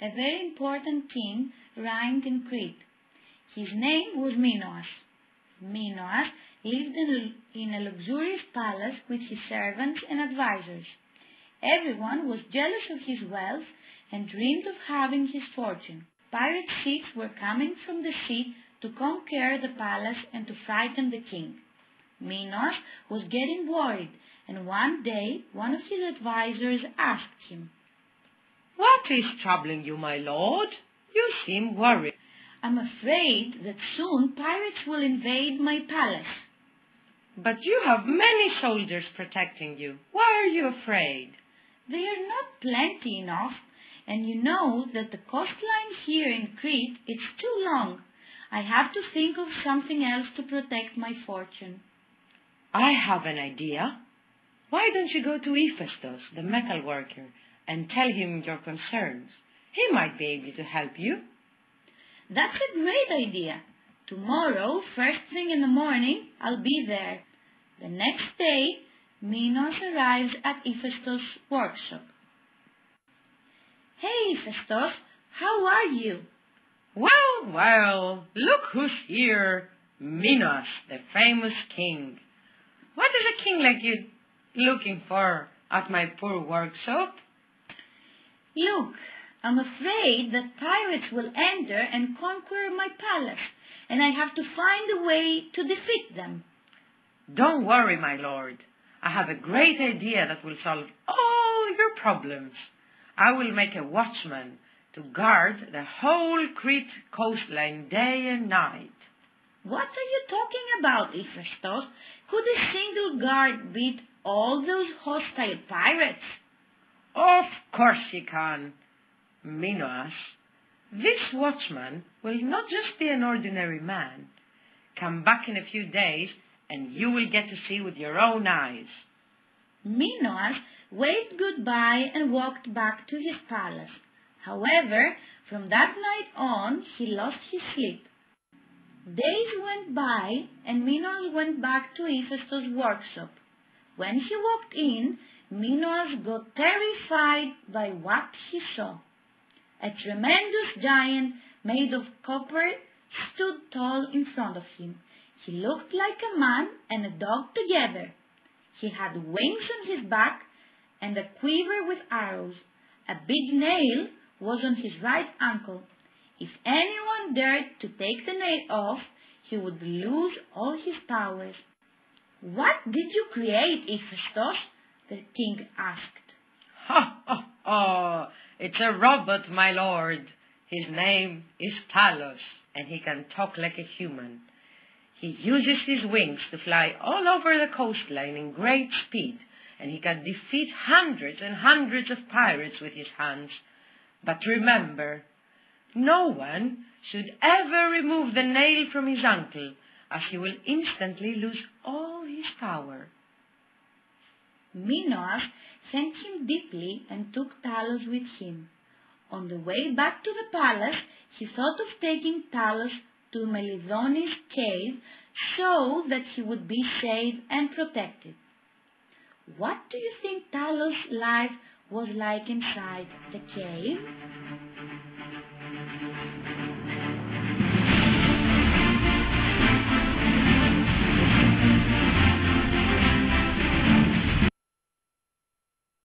a very important king reigned in Crete. His name was Minos. Minos lived in a luxurious palace with his servants and advisors. Everyone was jealous of his wealth and dreamed of having his fortune. Pirate ships were coming from the sea to conquer the palace and to frighten the king. Minos was getting worried, and one day one of his advisors asked him, "What is troubling you, my lord? You seem worried." "I'm afraid that soon pirates will invade my palace." "But you have many soldiers protecting you. Why are you afraid?" "They are not plenty enough, and you know that the coastline here in Crete is too long. I have to think of something else to protect my fortune." "I have an idea. Why don't you go to Hephaestus, the metal worker, and tell him your concerns? He might be able to help you." "That's a great idea. Tomorrow, first thing in the morning, I'll be there." The next day, Minos arrives at Hephaestus' workshop. "Hey, Hephaestus, how are you?" "Well, well, look who's here. Minos, the famous king. What is a king like you looking for at my poor workshop?" "Look, I'm afraid that pirates will enter and conquer my palace, and I have to find a way to defeat them." "Don't worry, my lord. I have a great idea that will solve all your problems. I will make a watchman to guard the whole Crete coastline day and night." "What are you talking about, Hephaestus? Could a single guard beat all those hostile pirates?" "Of course he can, Minos. This watchman will not just be an ordinary man. Come back in a few days and you will get to see with your own eyes." Minos waved goodbye and walked back to his palace. However, from that night on, he lost his sleep. Days went by, and Minos went back to Hephaestus' workshop. When he walked in, Minos got terrified by what he saw. A tremendous giant made of copper stood tall in front of him. He looked like a man and a dog together. He had wings on his back and a quiver with arrows. A big nail was on his right ankle. If anyone dared to take the nail off, he would lose all his powers. "What did you create, Hephaestus?" the king asked. "Ha, ha, ha! It's a robot, my lord. His name is Talos, and he can talk like a human. He uses his wings to fly all over the coastline in great speed, and he can defeat hundreds and hundreds of pirates with his hands. But remember, no one should ever remove the nail from his ankle, as he will instantly lose all his power." Minos thanked him deeply and took Talos with him. On the way back to the palace, he thought of taking Talos to Melidoni's cave so that he would be safe and protected. What do you think Talos' life was like inside the cave?